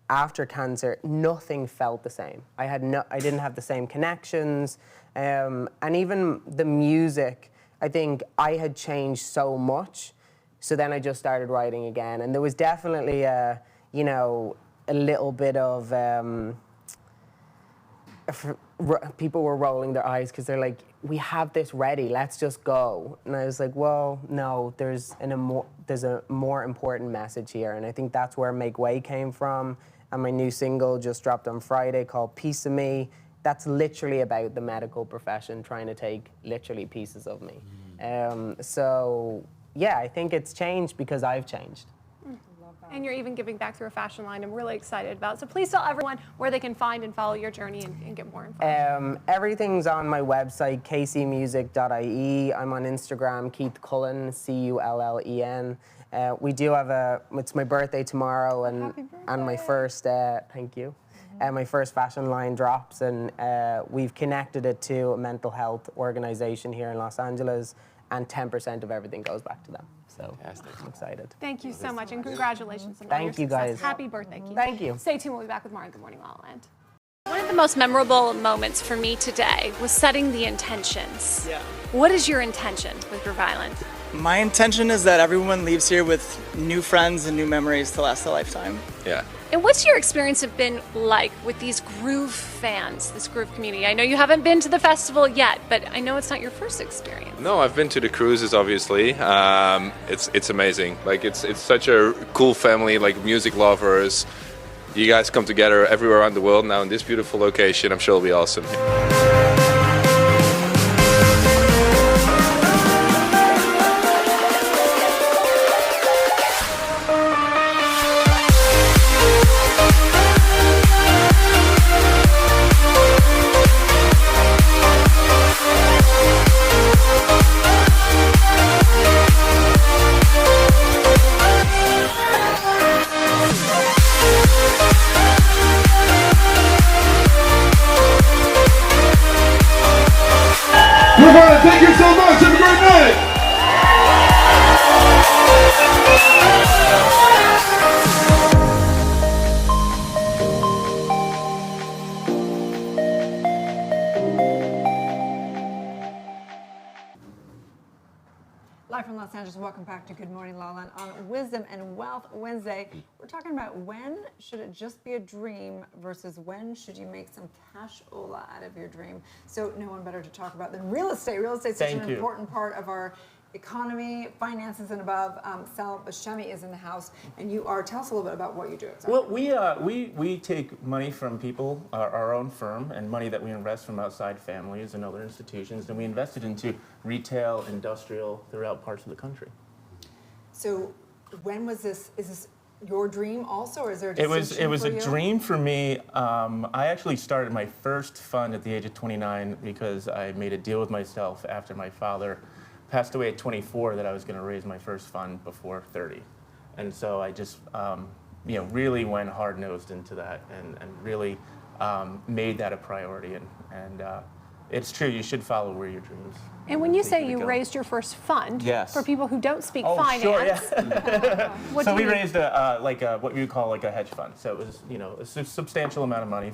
after cancer, nothing felt the same. I didn't have the same connections, and even the music, I think I had changed so much. So then I just started writing again, and there was definitely a little bit of people were rolling their eyes because they're like, we have this ready, let's just go. And I was like, well, no, there's a more important message here. And I think that's where Make Way came from. And my new single just dropped on Friday called Piece of Me. That's literally about the medical profession trying to take literally pieces of me. So yeah, I think it's changed because I've changed. And you're even giving back through a fashion line I'm really excited about. So please tell everyone where they can find and follow your journey and get more info. Everything's on my website, kcmusic.ie. I'm on Instagram, Keith Cullen, Cullen. We do have it's my birthday tomorrow, and my first, thank you. My first fashion line drops, and we've connected it to a mental health organization here in Los Angeles, and 10% of everything goes back to them. So I'm excited. Thank you so much, and congratulations on all your Thank you, success. guys. Happy birthday, Keith. Thank you. Stay tuned. We'll be back with more on Good Morning La La Land. One of the most memorable moments for me today was setting the intentions. Yeah. What is your intention with Groove Island? My intention is that everyone leaves here with new friends and new memories to last a lifetime. Yeah. And what's your experience have been like with these Groove fans, this Groove community? I know you haven't been to the festival yet, but I know it's not your first experience. No, I've been to the cruises, obviously. It's amazing. Like it's such a cool family, like music lovers. You guys come together everywhere around the world now in this beautiful location. I'm sure it'll be awesome. Thank you so much. Have a great night. Live from Los Angeles. Welcome back to Good Morning LaLa. On Wisdom and Wealth Wednesday, we're talking about when should it just be a dream versus when should you make some cashola out of your dream. So no one better to talk about than real estate. Real estate is such an important part of our economy, finances, and above. Sal Buscemi is in the house, and tell us a little bit about what you do. Well, we take money from people, our own firm, and money that we invest from outside families and other institutions, and we invest it into retail, industrial, throughout parts of the country. So, when was this? Is this your dream also, or is there a It was a dream for me. I actually started my first fund at the age of 29 because I made a deal with myself after my father passed away at 24 that I was going to raise my first fund before 30. And so I just, really went hard-nosed into that and really made that a priority. And it's true, you should follow where your dreams. And when you say you raised your first fund, yes. for people who don't speak finance, sure, yeah. So we raised what you would call like a hedge fund. So it was, a substantial amount of money.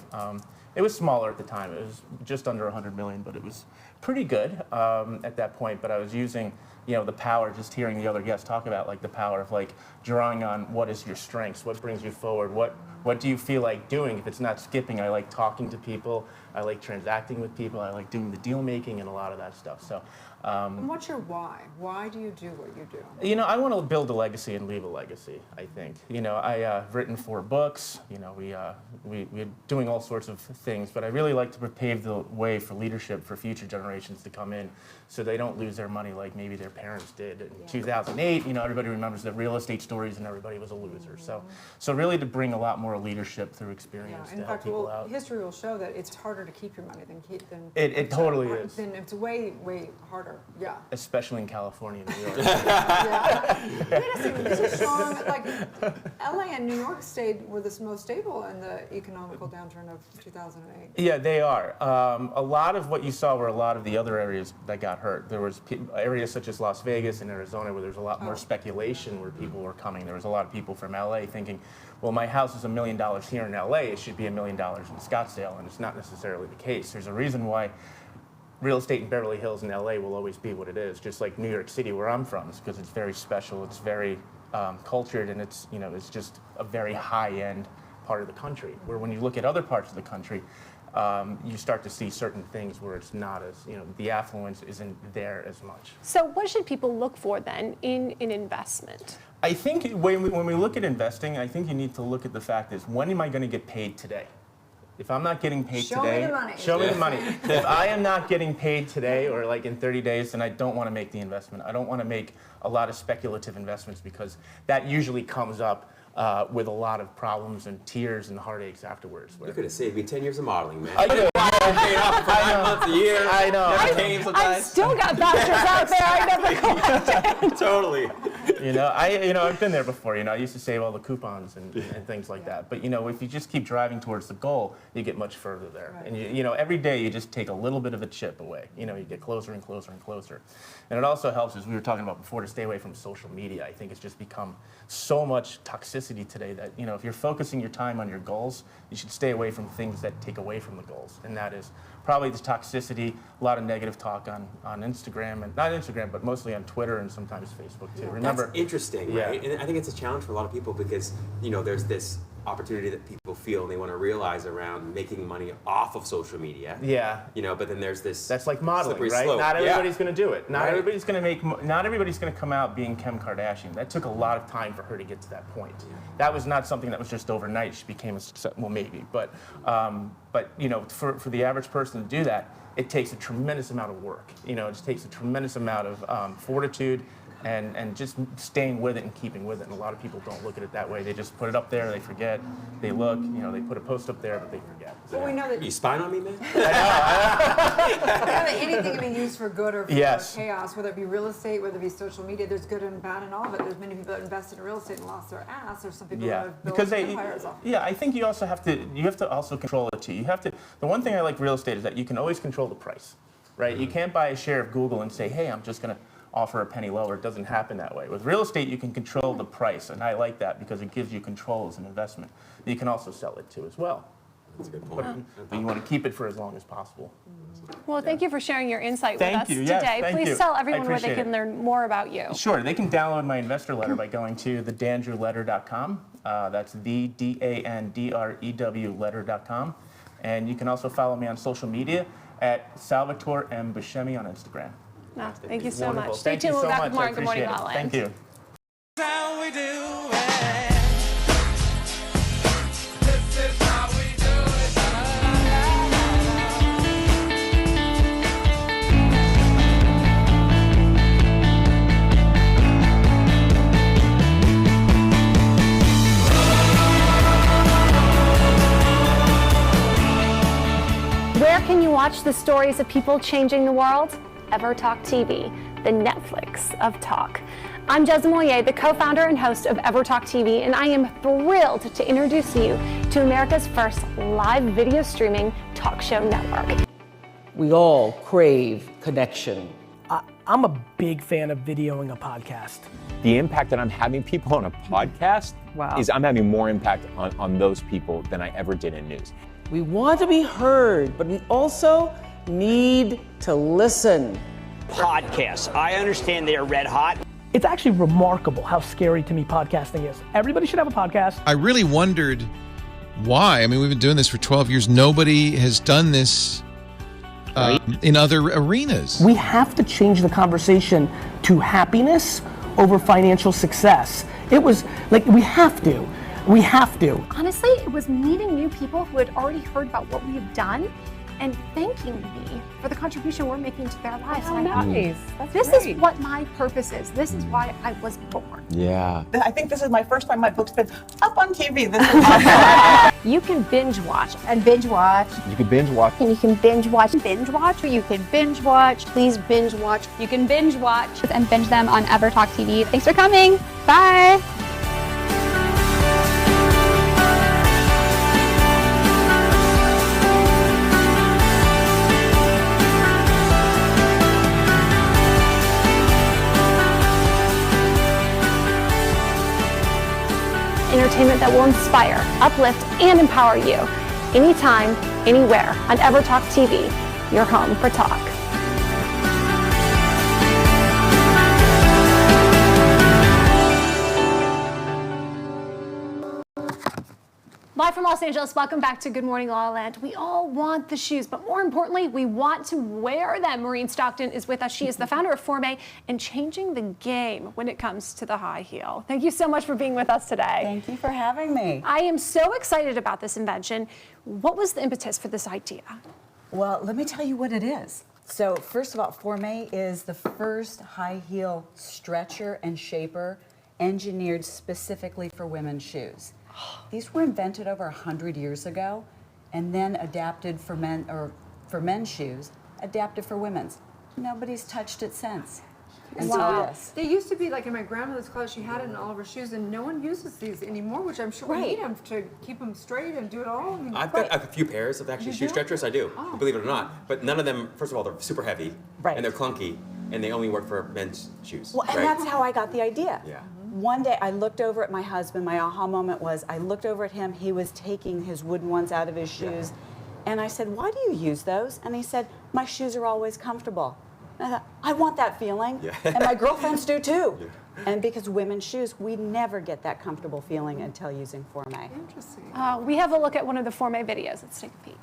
It was smaller at the time. It was just under 100 million, but it was pretty good at that point. But I was using, the power, just hearing the other guests talk about like the power of like drawing on what is your strengths, what brings you forward, what do you feel like doing? If it's not skipping, I like talking to people, I like transacting with people, I like doing the deal making and a lot of that stuff. So. And what's your why? Why do you do what you do? I want to build a legacy and leave a legacy, I think. I've written 4 books. We're doing all sorts of things, but I really like to pave the way for leadership for future generations to come in so they don't lose their money like maybe their parents did. In 2008, everybody remembers the real estate stories and everybody was a loser. So really to bring a lot more leadership through experience to help people out. History will show that it's harder to keep your money than it totally is. Then it's way harder. Yeah. Especially in California and New York. Yeah. Wait a second. This is strong. Like LA and New York were the most stable in the economical downturn of 2008. Yeah, they are. A lot of what you saw were a lot of the other areas that got hurt. There was areas such as Las Vegas and Arizona where there's a lot more speculation where people were coming. There was a lot of people from LA thinking, well, my house is $1 million here in LA. It should be $1 million in Scottsdale, and it's not necessarily the case. There's a reason why real estate in Beverly Hills and LA will always be what it is, just like New York City, where I'm from, is because it's very special, it's very cultured, and it's just a very high-end part of the country. Where when you look at other parts of the country, you start to see certain things where it's not as, the affluence isn't there as much. So what should people look for then in an investment? I think when we look at investing, I think you need to look at the fact is, when am I going to get paid today? If I'm not getting paid today, show me the money. If I am not getting paid today or like in 30 days, then I don't want to make the investment. I don't want to make a lot of speculative investments because that usually comes up with a lot of problems and tears and heartaches afterwards. You could have saved me 10 years of modeling, man. I know. Paid off for 9 months a year. I know. I still got vouchers out there. I never collected. Totally. I've been there before. I used to save all the coupons and things like that. But if you just keep driving towards the goal, you get much further there. Right. And every day you just take a little bit of a chip away. You get closer and closer and closer. And it also helps, as we were talking about before, to stay away from social media. I think it's just become so much toxicity today that if you're focusing your time on your goals, you should stay away from things that take away from the goals. And that is probably the toxicity, a lot of negative talk on Instagram, and not Instagram, but mostly on Twitter and sometimes Facebook too. Remember, that's interesting, right? And I think it's a challenge for a lot of people because there's this opportunity that people feel and they want to realize around making money off of social media. Yeah. But then there's this. That's like modeling, right? Slope. Not everybody's going to do it. Not right. everybody's going to not everybody's going to come out being Kim Kardashian. That took a lot of time for her to get to that point. Yeah. That was not something that was just overnight. She became a success. Well, maybe, but for the average person to do that, it takes a tremendous amount of work. It just takes a tremendous amount of fortitude. And just staying with it and keeping with it. And a lot of people don't look at it that way. They just put it up there, they forget, they look, they put a post up there, but they forget. Well, we know that you spying on me, man? We know that anything can be used for good or for chaos, whether it be real estate, whether it be social media. There's good and bad in all of it. There's many people that invested in real estate and lost their ass. There's some people that have built empires off. Yeah, I think you have to also control it too. The one thing I like real estate is that you can always control the price, right? You can't buy a share of Google and say, hey, I'm just going to offer a penny lower. It doesn't happen that way. With real estate, you can control the price, and I like that because it gives you control as an investment. You can also sell it too as well. That's a good point. But you want to keep it for as long as possible. Well, thank you for sharing your insight with us Yes, today. thank Please you. tell I everyone where they appreciate can it. learn more about you. Sure, they can download my investor letter by going to thedandrewletter.com. That's TheDandrew letter.com. And you can also follow me on social media at Salvatore M. Buscemi on Instagram. No, thank you so Wonderful. much. Stay Thank you tuned. We'll so be back much. with more on Good Morning I appreciate it. La La Thank Land. you. How we do it. Where can you watch the stories of people changing the world? EverTalk TV, the Netflix of talk. I'm Jez Moyer, the co-founder and host of EverTalk TV, and I am thrilled to introduce you to America's first live video streaming talk show network. We all crave connection. I'm a big fan of videoing a podcast. The impact that I'm having people on a podcast is I'm having more impact on those people than I ever did in news. We want to be heard, but we also need to listen. Podcasts. I understand they are red hot. It's actually remarkable how scary to me podcasting is. Everybody should have a podcast. I really wondered why. I mean, we've been doing this for 12 years. Nobody has done this in other arenas. We have to change the conversation to happiness over financial success. It was like, we have to. We have to. Honestly, it was meeting new people who had already heard about what we have done and thanking me for the contribution we're making to their lives. Oh, And I thought, nice. this is what my purpose is. This is why I was born. Yeah. I think this is my first time my book's been up on TV. This is awesome. You can binge watch and binge watch. You can binge watch. And you can binge watch and binge watch, or you can binge watch. Please binge watch. You can binge watch and binge them on EverTalk TV. Thanks for coming. Bye. Entertainment that will inspire, uplift, and empower you. Anytime, anywhere on EverTalk TV, your home for talk. Live from Los Angeles, welcome back to Good Morning La La Land. We all want the shoes, but more importantly, we want to wear them. Maureen Stockton is with us. She is the founder of Forme and changing the game when it comes to the high heel. Thank you so much for being with us today. Thank you for having me. I am so excited about this invention. What was the impetus for this idea? Well, let me tell you what it is. So first of all, Forme is the first high heel stretcher and shaper engineered specifically for women's shoes. These were invented over 100 years ago and then adapted for men, or for men's shoes, adapted for women's. Nobody's touched it since. Wow. They used to be like in my grandmother's closet, she had it in all of her shoes, and no one uses these anymore, which I'm sure we need them to keep them straight and do it all. I mean, I've got a few pairs of actually shoe stretchers, I do, believe it or not. But none of them, first of all, they're super heavy, and they're clunky, and they only work for men's shoes. Well, and that's how I got the idea. Yeah. One day I looked over at my husband, my aha moment was, I looked over at him, he was taking his wooden ones out of his shoes, and I said, why do you use those? And he said, my shoes are always comfortable. And I thought, I want that feeling, and my girlfriends do too. And because women's shoes, we never get that comfortable feeling until using Forme. Interesting. We have a look at one of the Forme videos. Let's take a peek.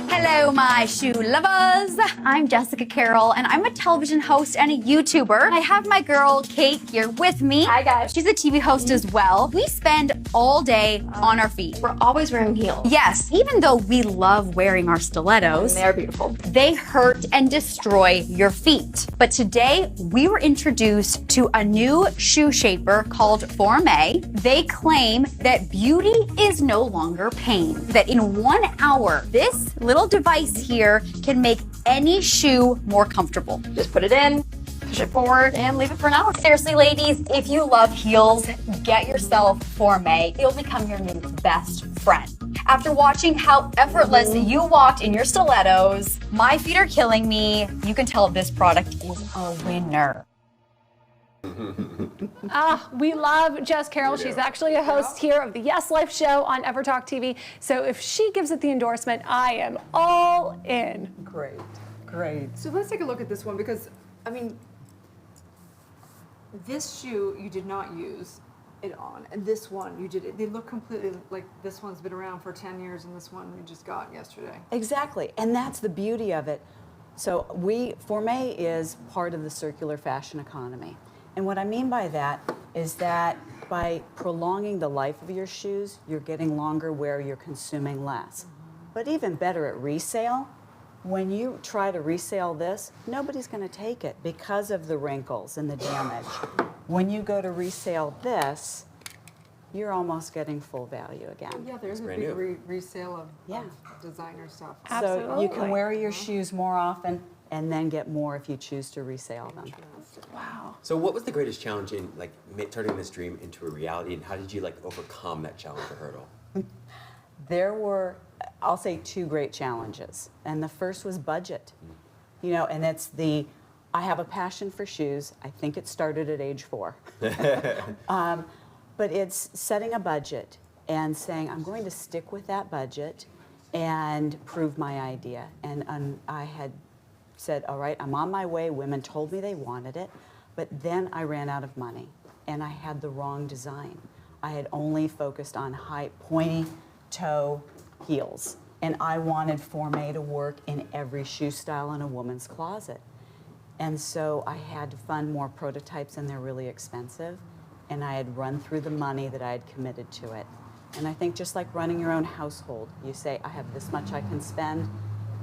Hello, my shoe lovers. I'm Jessica Carroll, and I'm a television host and a YouTuber. I have my girl, Kate, here with me. Hi, guys. She's a TV host as well. We spend all day on our feet. We're always wearing heels. Yes, even though we love wearing our stilettos. They're beautiful. They hurt and destroy your feet. But today, we were introduced to a new shoe shaper called Forme. They claim that beauty is no longer pain. That in 1 hour, this little device here can make any shoe more comfortable. Just put it in, push it forward, and leave it for an hour. Seriously, ladies, if you love heels, get yourself Forme. It'll become your new best friend. After watching how effortless you walked in your stilettos, my feet are killing me. You can tell this product is a winner. We love Jess Carroll. She's actually a host here of the Yes Life show on EverTalk TV. So if she gives it the endorsement, I am all in. Great, great. So let's take a look at this one because, I mean, this shoe you did not use it on, and this one you did it. They look completely like this one's been around for 10 years, and this one we just got yesterday. Exactly, and that's the beauty of it. So Forme is part of the circular fashion economy. And what I mean by that is that by prolonging the life of your shoes, you're getting longer wear, you're consuming less. But even better at resale, when you try to resell this, nobody's going to take it because of the wrinkles and the damage. When you go to resell this, you're almost getting full value again. Yeah, there's a big resale of designer stuff. So you can wear your shoes more often and then get more if you choose to resell them. Wow. So what was the greatest challenge in like turning this dream into a reality, and how did you like overcome that challenge or hurdle? There were, I'll say, two great challenges. And the first was budget. You know, and it's I have a passion for shoes. I think it started at age 4. But it's setting a budget and saying, I'm going to stick with that budget and prove my idea. And I had said, all right, I'm on my way. Women told me they wanted it. But then I ran out of money, and I had the wrong design. I had only focused on high, pointy toe heels. And I wanted Forme to work in every shoe style in a woman's closet. And so I had to fund more prototypes, and they're really expensive. And I had run through the money that I had committed to it. And I think just like running your own household, you say, I have this much I can spend,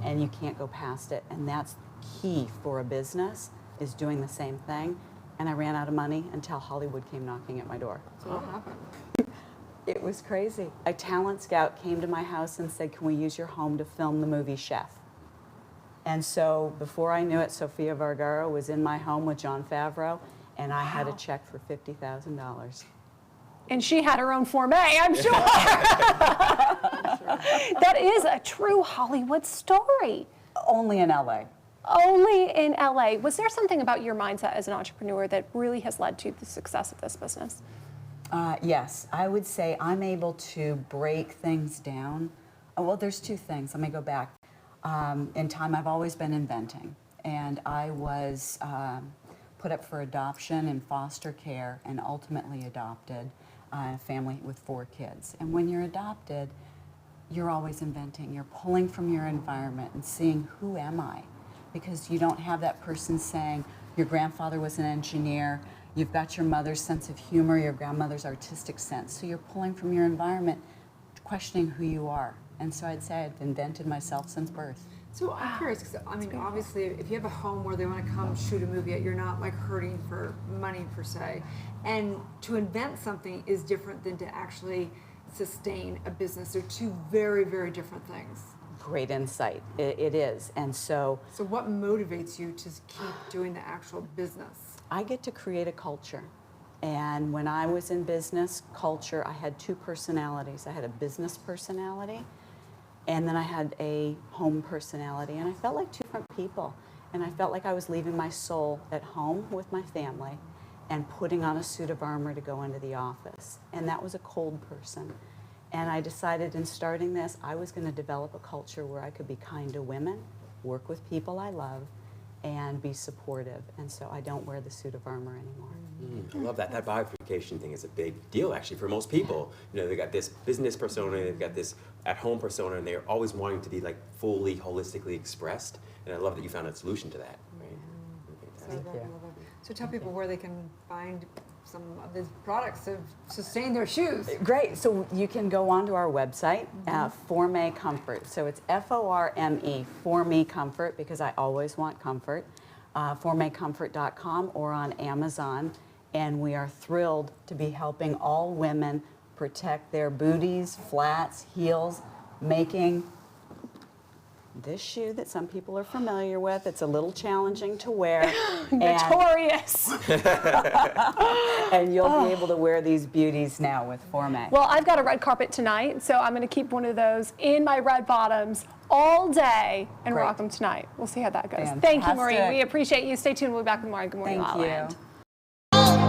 and you can't go past it. And that's key for a business, is doing the same thing. And I ran out of money until Hollywood came knocking at my door. So what happened? It was crazy. A talent scout came to my house and said, can we use your home to film the movie Chef? And so before I knew it, Sofia Vergara was in my home with Jon Favreau, and I had a check for $50,000. And she had her own Forme, I'm sure. That is a true Hollywood story. Only in LA. Only in LA. Was there something about your mindset as an entrepreneur that really has led to the success of this business? Yes, I would say I'm able to break things down. Well, there's two things. Let me go back. In time, I've always been inventing, and I was put up for adoption in foster care and ultimately adopted a family with 4 kids. And when you're adopted, you're always inventing. You're pulling from your environment and seeing, who am I? Because you don't have that person saying, your grandfather was an engineer, you've got your mother's sense of humor, your grandmother's artistic sense. So you're pulling from your environment, questioning who you are. And so I'd say I've invented myself since birth. So I'm curious, because I mean, obviously, if you have a home where they want to come shoot a movie at, you're not like hurting for money per se. And to invent something is different than to actually sustain a business. They're two very, very different things. Great insight. It is. And so what motivates you to keep doing the actual business? I get to create a culture. And when I was in business culture, I had 2 personalities. I had a business personality, and then I had a home personality. And I felt like 2 different people. And I felt like I was leaving my soul at home with my family and putting on a suit of armor to go into the office. And that was a cold person. And I decided in starting this, I was going to develop a culture where I could be kind to women, work with people I love, and be supportive. And so I don't wear the suit of armor anymore. I love that. That bifurcation thing is a big deal, actually, for most people. You know, they got this business persona, they've got this at-home persona, and they're always wanting to be like fully, holistically expressed. And I love that you found a solution to that. Right? Thank you. So tell people where they can find some of these products to sustain their shoes. Great. So you can go onto our website, Forme Comfort. So it's F-O-R-M-E, Forme Comfort, because I always want comfort. FormeComfort.com or on Amazon. And we are thrilled to be helping all women protect their booties, flats, heels, making this shoe that some people are familiar with. It's a little challenging to wear. Notorious. And you'll be able to wear these beauties now with Forme. Well, I've got a red carpet tonight, so I'm going to keep one of those in my red bottoms all day and rock them tonight. We'll see how that goes. Fantastic. Thank you, Maureen. We appreciate you. Stay tuned. We'll be back with more. Good morning, Thank LaLa Land. you.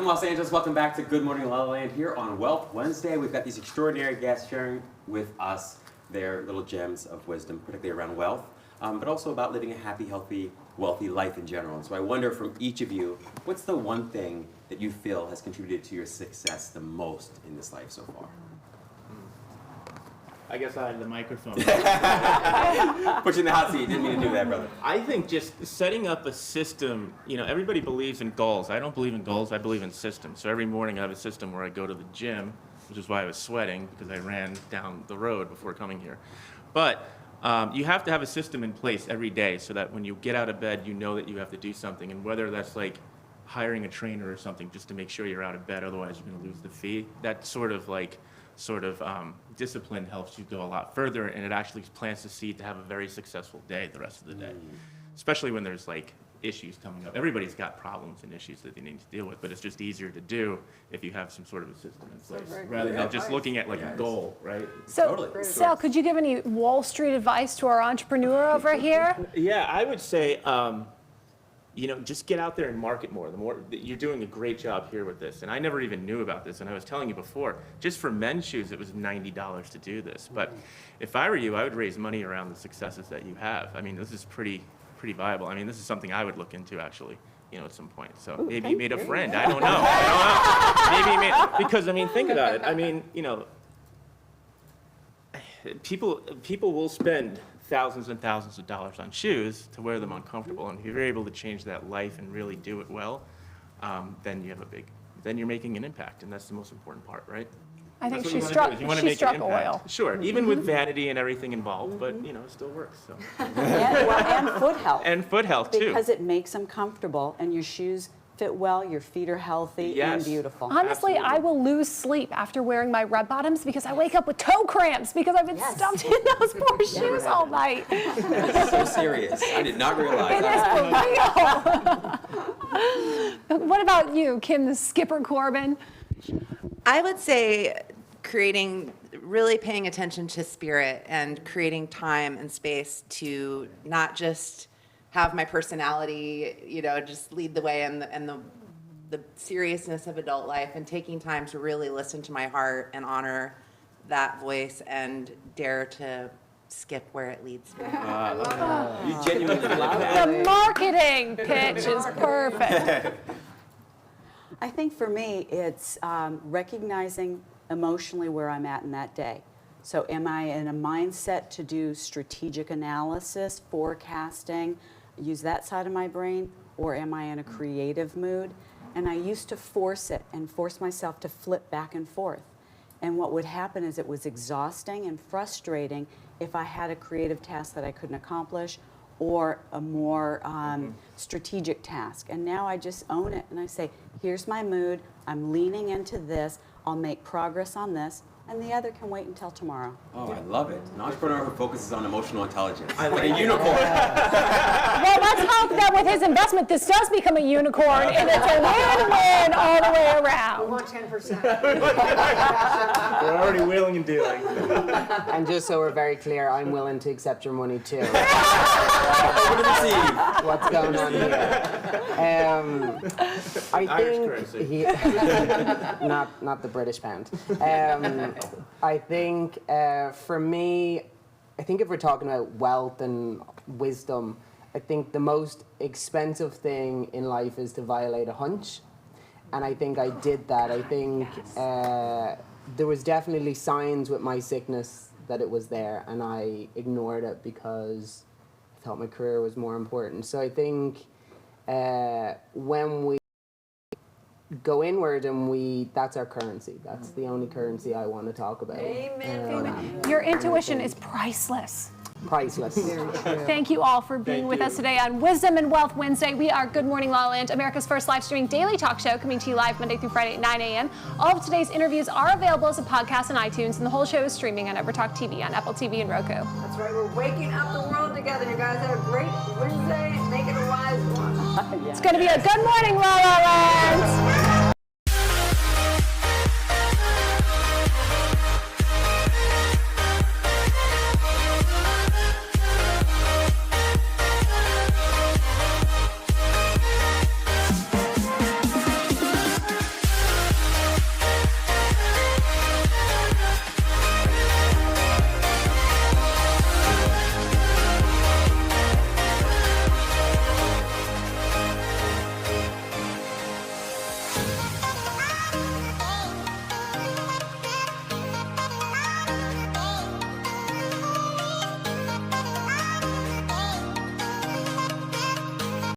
Los Angeles. Welcome back to Good Morning La La Land here on Wealth Wednesday. We've got these extraordinary guests sharing with us their little gems of wisdom, particularly around wealth, but also about living a happy, healthy, wealthy life in general. And so I wonder from each of you, what's the one thing that you feel has contributed to your success the most in this life so far? I guess I have the microphone. Put you in the hot seat. Didn't mean to do that, brother. I think just setting up a system, everybody believes in goals. I don't believe in goals, I believe in systems. So every morning I have a system where I go to the gym, which is why I was sweating, because I ran down the road before coming here. But you have to have a system in place every day so that when you get out of bed, you know that you have to do something. And whether that's like hiring a trainer or something just to make sure you're out of bed, otherwise you're going to lose the fee, that sort of discipline helps you go a lot further, and it actually plants the seed to have a very successful day the rest of the day, especially when there's like issues coming up. Everybody's got problems and issues that they need to deal with, but it's just easier to do if you have some sort of a system in place rather than just looking at like a goal, right? So, Sal, could you give any Wall Street advice to our entrepreneur over here? Yeah, I would say, just get out there and market more. You're doing a great job here with this, and I never even knew about this. And I was telling you before, just for men's shoes, it was $90 to do this. But if I were you, I would raise money around the successes that you have. I mean, this is pretty viable. I mean, this is something I would look into actually, at some point. So maybe you made a friend. I don't know. Maybe you made, because think about it. I mean, people will spend thousands and thousands of dollars on shoes to wear them uncomfortable, and if you're able to change that life and really do it well, then you're making an impact, and that's the most important part, right? I think she struck oil. Sure, even with vanity and everything involved, but it still works. So. And foot health. And foot health too. Because it makes them comfortable, and your shoes fit well, your feet are healthy and beautiful. Honestly, absolutely. I will lose sleep after wearing my red bottoms because I wake up with toe cramps because I've been stuffed in those poor shoes all night. That's so serious. I did not realize it that. Is for real. What about you, Kim the Skipper Corbin? I would say really paying attention to spirit and creating time and space to not just have my personality, just lead the way and the seriousness of adult life, and taking time to really listen to my heart and honor that voice and dare to skip where it leads me. You genuinely love that. The marketing pitch is perfect. I think for me, it's recognizing emotionally where I'm at in that day. So am I in a mindset to do strategic analysis, forecasting, use that side of my brain, or am I in a creative mood? And I used to force myself to flip back and forth. And what would happen is it was exhausting and frustrating if I had a creative task that I couldn't accomplish or a more strategic task. And now I just own it and I say, here's my mood, I'm leaning into this, I'll make progress on this, and the other can wait until tomorrow. Oh, I love it. An entrepreneur who focuses on emotional intelligence. Like a unicorn. Well, let's hope that with his investment, this does become a unicorn, and it's a win-win all the way around. We want 10%. We're already wheeling and dealing. And just so we're very clear, I'm willing to accept your money too. What's going on here? I think not the British pound. I think for me, I think if we're talking about wealth and wisdom, I think the most expensive thing in life is to violate a hunch. And I think I did that. I think there was definitely signs with my sickness that it was there, and I ignored it because I thought my career was more important. So I think when we go inward and that's our currency. That's the only currency I want to talk about. Amen. Your intuition is priceless. Priceless. Thank you all for being with us today on Wisdom and Wealth Wednesday. We are Good Morning La La Land, America's first live streaming daily talk show, coming to you live Monday through Friday at 9 a.m. All of today's interviews are available as a podcast on iTunes, and the whole show is streaming on EverTalk TV on Apple TV and Roku. That's right. We're waking up the world together. You guys have a great Wednesday. Make it a wise one. It's going to be a good morning, La La Land.